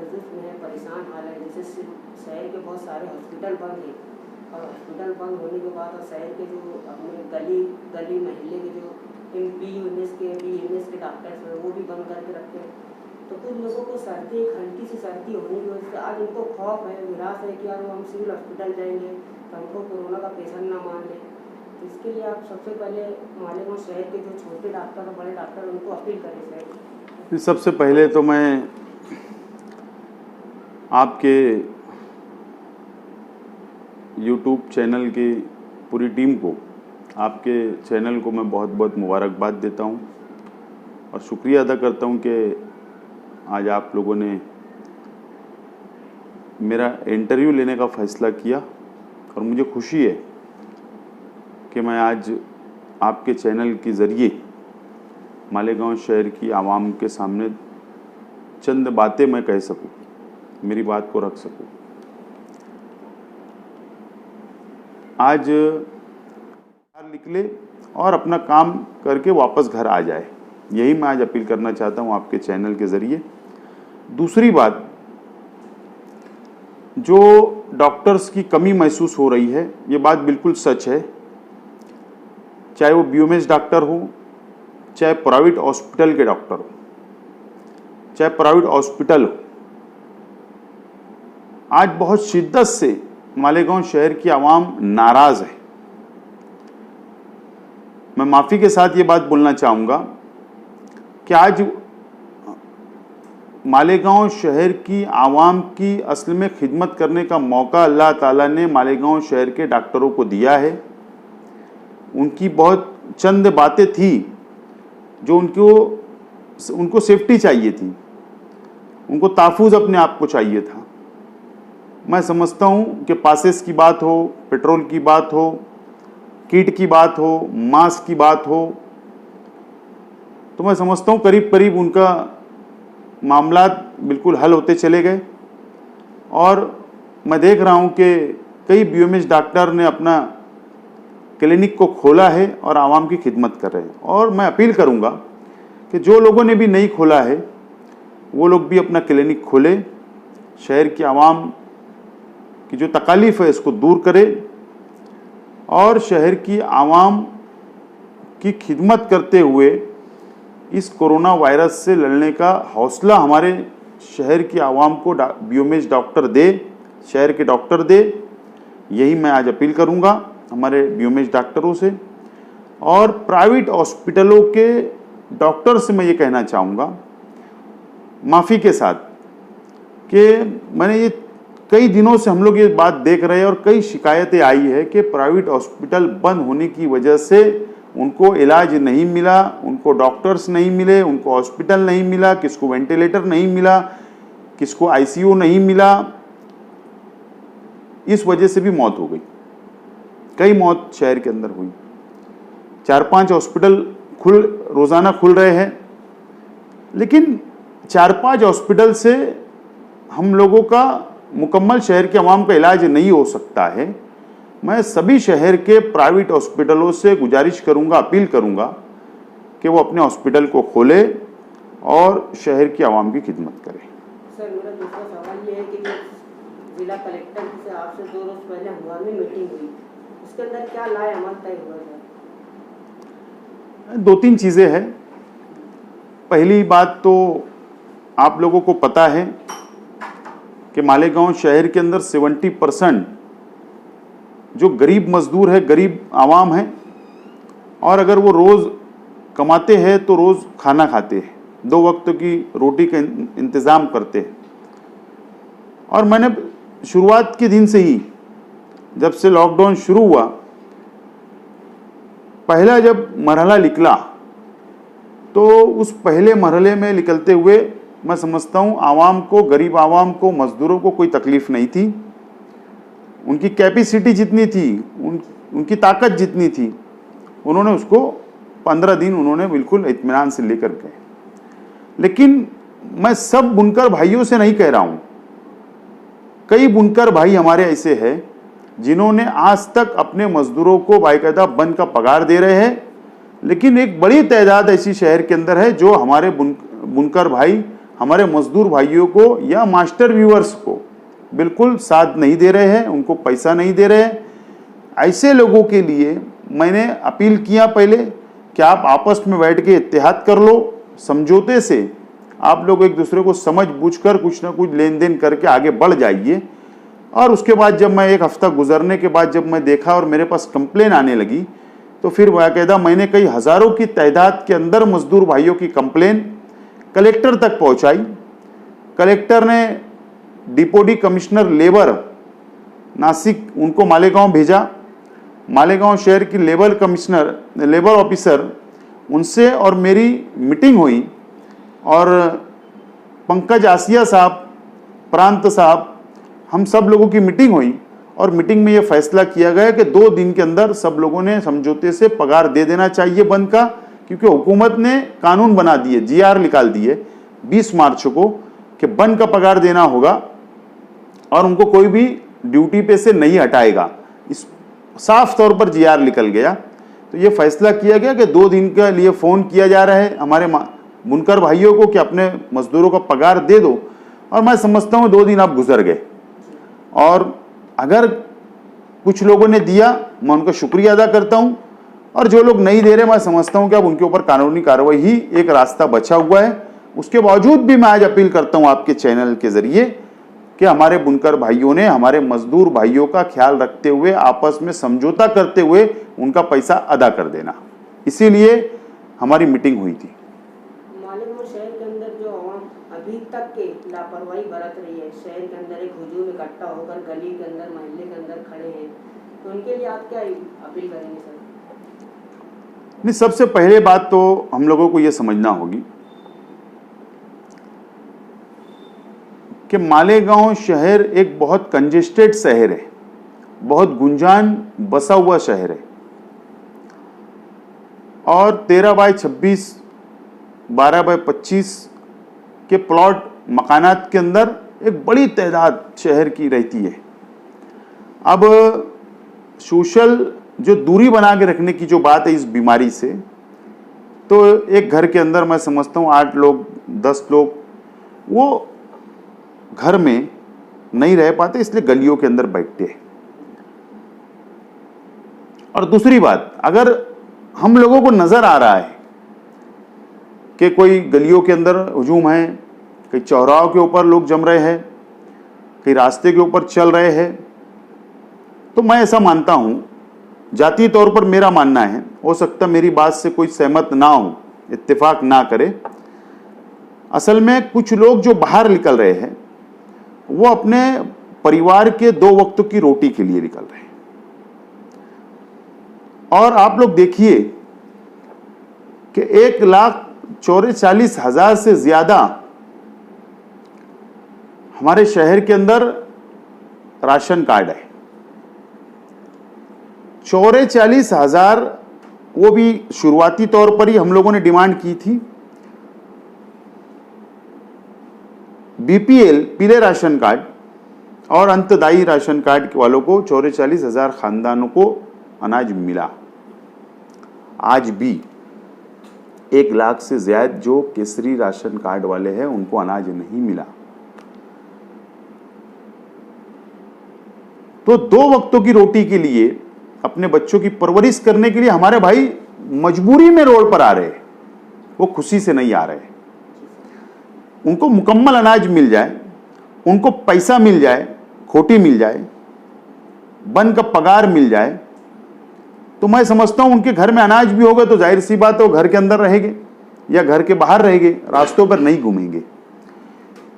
जबरदस्त में परेशान हाल है। जैसे शहर के बहुत सारे हॉस्पिटल बंद हैं और हॉस्पिटल बंद होने के बाद और शहर के जो अपने गली गली महल्ले के जो BUMS के डॉक्टर्स हैं वो भी बंद करके रखे हैं। तो कुछ लोगों को सर्दी, एक हल्की सी सर्दी होने की वजह से आज उनको खौफ है, निराश है कि यार वो हम सिविल हॉस्पिटल जाएंगे तो हमको कोरोना का पेशेंट ना मान लें। तो इसके लिए आप सबसे पहले मालेगांव शहर के जो छोटे डॉक्टर और बड़े डॉक्टर उनको अपील करें सर। सबसे पहले तो मैं आपके YouTube चैनल की पूरी टीम को, आपके चैनल को मैं बहुत बहुत मुबारकबाद देता हूं और शुक्रिया अदा करता हूं कि आज आप लोगों ने मेरा इंटरव्यू लेने का फ़ैसला किया और मुझे खुशी है कि मैं आज आपके चैनल के ज़रिए मालेगांव शहर की आवाम के सामने चंद बातें मैं कह सकूं, मेरी बात को रख सकूं। आज निकले और अपना काम करके वापस घर आ जाए, यही मैं आज अपील करना चाहता हूं आपके चैनल के ज़रिए। दूसरी बात, जो डॉक्टर्स की कमी महसूस हो रही है, ये बात बिल्कुल सच है। चाहे वो BUMS डॉक्टर हो, चाहे प्राइवेट हॉस्पिटल के डॉक्टर हो, चाहे प्राइवेट हॉस्पिटल हो, आज बहुत शिद्दत से मालेगांव शहर की आवाम नाराज है। मैं माफ़ी के साथ ये बात बोलना चाहूँगा कि आज मालेगांव शहर की आवाम की असल में खिदमत करने का मौका अल्लाह ताला ने मालेगांव शहर के डॉक्टरों को दिया है। उनकी बहुत चंद बातें थी जो उनको सेफ्टी चाहिए थी, उनको ताफूज अपने आप को चाहिए था। मैं समझता हूँ कि पासेस की बात हो, पेट्रोल की बात हो, किट की बात हो, मास्क की बात हो, तो मैं समझता हूँ करीब करीब उनका मामला बिल्कुल हल होते चले गए। और मैं देख रहा हूँ कि कई BUMS डॉक्टर ने अपना क्लिनिक को खोला है और आवाम की खिदमत कर रहे हैं। और मैं अपील करूँगा कि जो लोगों ने भी नहीं खोला है वो लोग भी अपना क्लिनिक खोले, शहर की आवाम की जो तकालीफ है इसको दूर करे और शहर की आवाम की खिदमत करते हुए इस कोरोना वायरस से लड़ने का हौसला हमारे शहर की आवाम को BUMS डॉक्टर दे, शहर के डॉक्टर दे। यही मैं आज अपील करूंगा हमारे BUMS डॉक्टरों से। और प्राइवेट हॉस्पिटलों के डॉक्टर से मैं ये कहना चाहूँगा माफ़ी के साथ कि मैंने ये कई दिनों से हम लोग ये बात देख रहे हैं और कई शिकायतें आई है कि प्राइवेट हॉस्पिटल बंद होने की वजह से उनको इलाज नहीं मिला, उनको डॉक्टर्स नहीं मिले, उनको हॉस्पिटल नहीं मिला, किसको वेंटिलेटर नहीं मिला, किसको ICU नहीं मिला। इस वजह से भी मौत हो गई, कई मौत शहर के अंदर हुई। 4-5 हॉस्पिटल रोज़ाना खुल रहे हैं, लेकिन 4-5 हॉस्पिटल से हम लोगों का मुकम्मल शहर के अवाम का इलाज नहीं हो सकता है। मैं सभी शहर के प्राइवेट हॉस्पिटलों से गुजारिश करूंगा, अपील करूंगा कि वो अपने हॉस्पिटल को खोले और शहर की आवाम की खिदमत करें। सर, मेरा दूसरा सवाल ये है कि जिला कलेक्टर से आपसे 2 रोज पहले हुआ में मीटिंग हुई, उसके अंदर क्या लाए अमल तय हुआ सर? 2-3 चीज़ें हैं। पहली बात तो आप लोगों को पता है कि मालेगांव शहर के अंदर 70% जो गरीब मजदूर है, गरीब आवाम है, और अगर वो रोज़ कमाते हैं तो रोज़ खाना खाते हैं, 2 वक्त की रोटी का इंतज़ाम करते हैं। और मैंने शुरुआत के दिन से ही, जब से लॉकडाउन शुरू हुआ, पहला जब मरहला निकला तो उस पहले मरहले में निकलते हुए मैं समझता हूँ आवाम को, गरीब आवाम को, मजदूरों को कोई तकलीफ़ नहीं थी। उनकी कैपेसिटी जितनी थी, उनकी ताकत जितनी थी, उन्होंने उसको 15 दिन उन्होंने बिल्कुल इत्मीनान से लेकर गए। लेकिन मैं सब बुनकर भाइयों से नहीं कह रहा हूँ, कई बुनकर भाई हमारे ऐसे हैं जिन्होंने आज तक अपने मजदूरों को बाकायदा बंद का पगार दे रहे हैं। लेकिन एक बड़ी तादाद ऐसी शहर के अंदर है जो हमारे बुनकर भाई हमारे मजदूर भाइयों को या मास्टर व्यूअर्स को बिल्कुल साथ नहीं दे रहे हैं, उनको पैसा नहीं दे रहे हैं। ऐसे लोगों के लिए मैंने अपील किया पहले कि आप आपस में बैठ के इत्तेहाद कर लो, समझौते से आप लोग एक दूसरे को समझ बूझकर कुछ ना कुछ लेन देन करके आगे बढ़ जाइए। और उसके बाद जब मैं एक हफ्ता गुजरने के बाद जब मैं देखा और मेरे पास कंप्लेन आने लगी, तो फिर बाकायदा मैंने कई हज़ारों की तादाद के अंदर मजदूर भाइयों की कंप्लेन कलेक्टर तक पहुंचाई। कलेक्टर ने डिप्टी कमिश्नर लेबर नासिक उनको मालेगांव भेजा। मालेगांव शहर की लेबर ऑफिसर उनसे और मेरी मीटिंग हुई और पंकज आसिया साहब, प्रांत साहब, हम सब लोगों की मीटिंग हुई और मीटिंग में ये फैसला किया गया कि 2 दिन के अंदर सब लोगों ने समझौते से पगार दे देना चाहिए बंद का, क्योंकि हुकूमत ने कानून बना दिए, जीआर निकाल दिए 20 मार्च को कि बंद का पगार देना होगा और उनको कोई भी ड्यूटी पे से नहीं हटाएगा। इस साफ तौर पर जीआर निकल गया। तो ये फैसला किया गया कि 2 दिन के लिए फ़ोन किया जा रहा है हमारे बुनकर भाइयों को कि अपने मजदूरों का पगार दे दो। और मैं समझता हूँ 2 दिन अब गुजर गए और अगर कुछ लोगों ने दिया मैं उनका शुक्रिया अदा करता हूँ, और जो लोग नहीं दे रहे मैं समझता हूँ कि अब उनके ऊपर कानूनी कार्रवाई ही एक रास्ता बचा हुआ है। उसके बावजूद भी मैं आज अपील करता हूँ आपके चैनल के जरिए कि हमारे बुनकर भाइयों ने हमारे मजदूर भाइयों का ख्याल रखते हुए आपस में समझौता करते हुए उनका पैसा अदा कर देना, इसीलिए हमारी मीटिंग हुई थी। मालेगांव शहर के अंदर जो आवाम अभी तक के लापरवाही बरत रही है, शहर के अंदर एक हुजूम इकट्ठा होकर गली के अंदर मोहल्ले के अंदर खड़े हैं, तो उनके लिए आप क्या अपील करेंगे सर? नहीं, सबसे पहले बात तो हम लोगों को यह समझना होगी कि मालेगांव शहर एक बहुत कंजेस्टेड शहर है, बहुत गुंजान बसा हुआ शहर है और 13x26, 12x25 के प्लॉट मकानात के अंदर एक बड़ी तादाद शहर की रहती है। अब सोशल जो दूरी बना के रखने की जो बात है इस बीमारी से, तो एक घर के अंदर मैं समझता हूँ 8 लोग 10 लोग वो घर में नहीं रह पाते, इसलिए गलियों के अंदर बैठते हैं। और दूसरी बात, अगर हम लोगों को नजर आ रहा है कि कोई गलियों के अंदर हुजूम है, कई चौराहों के ऊपर लोग जम रहे हैं, कई रास्ते के ऊपर चल रहे हैं, तो मैं ऐसा मानता हूं, जातीय तौर पर मेरा मानना है, हो सकता मेरी बात से कोई सहमत ना हो, इत्तेफाक ना करे, असल में कुछ लोग जो बाहर निकल रहे हैं वो अपने परिवार के 2 वक्तों की रोटी के लिए निकल रहे हैं। और आप लोग देखिए कि 1,44,000 से ज्यादा हमारे शहर के अंदर राशन कार्ड है। 44,000 वो भी शुरुआती तौर पर ही हम लोगों ने डिमांड की थी। बीपीएल पीले राशन कार्ड और अंतदायी राशन कार्ड वालों को 44,000 खानदानों को अनाज मिला। आज भी 1 लाख से ज्यादा जो केसरी राशन कार्ड वाले हैं उनको अनाज नहीं मिला। तो 2 वक्तों की रोटी के लिए, अपने बच्चों की परवरिश करने के लिए हमारे भाई मजबूरी में रोड पर आ रहे हैं, वो खुशी से नहीं आ रहे। उनको मुकम्मल अनाज मिल जाए, उनको पैसा मिल जाए, खोटी मिल जाए, बन का पगार मिल जाए, तो मैं समझता हूं उनके घर में अनाज भी होगा तो जाहिर सी बात है वो घर के अंदर रहेंगे या घर के बाहर रहेंगे, रास्तों पर नहीं घूमेंगे।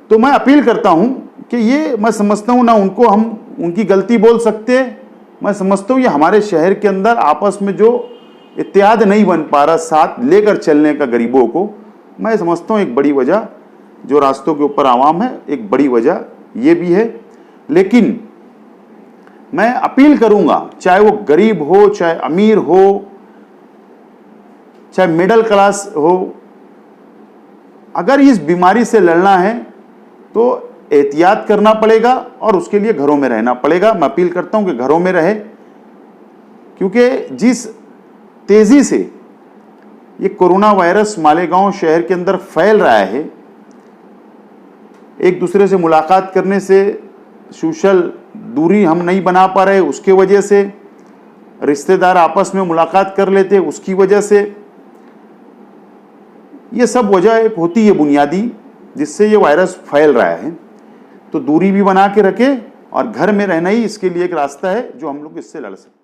तो मैं अपील करता हूं कि ये मैं समझता हूं ना उनको हम उनकी गलती बोल सकते हैं, मैं समझता हूं ये हमारे शहर के अंदर आपस में जो इत्तेहाद नहीं बन पा रहा साथ लेकर चलने का गरीबों को, मैं समझता हूं एक बड़ी वजह जो रास्तों के ऊपर आवाम है, एक बड़ी वजह ये भी है। लेकिन मैं अपील करूंगा, चाहे वो गरीब हो, चाहे अमीर हो, चाहे मिडिल क्लास हो, अगर इस बीमारी से लड़ना है तो एहतियात करना पड़ेगा और उसके लिए घरों में रहना पड़ेगा। मैं अपील करता हूं कि घरों में रहे, क्योंकि जिस तेजी से ये कोरोना वायरस मालेगांव शहर के अंदर फैल रहा है, एक दूसरे से मुलाकात करने से सोशल दूरी हम नहीं बना पा रहे, उसके वजह से रिश्तेदार आपस में मुलाकात कर लेते, उसकी वजह से, ये सब वजह एक होती है बुनियादी जिससे ये वायरस फैल रहा है। तो दूरी भी बना के रखे और घर में रहना ही इसके लिए एक रास्ता है जो हम लोग इससे लड़ सकते हैं।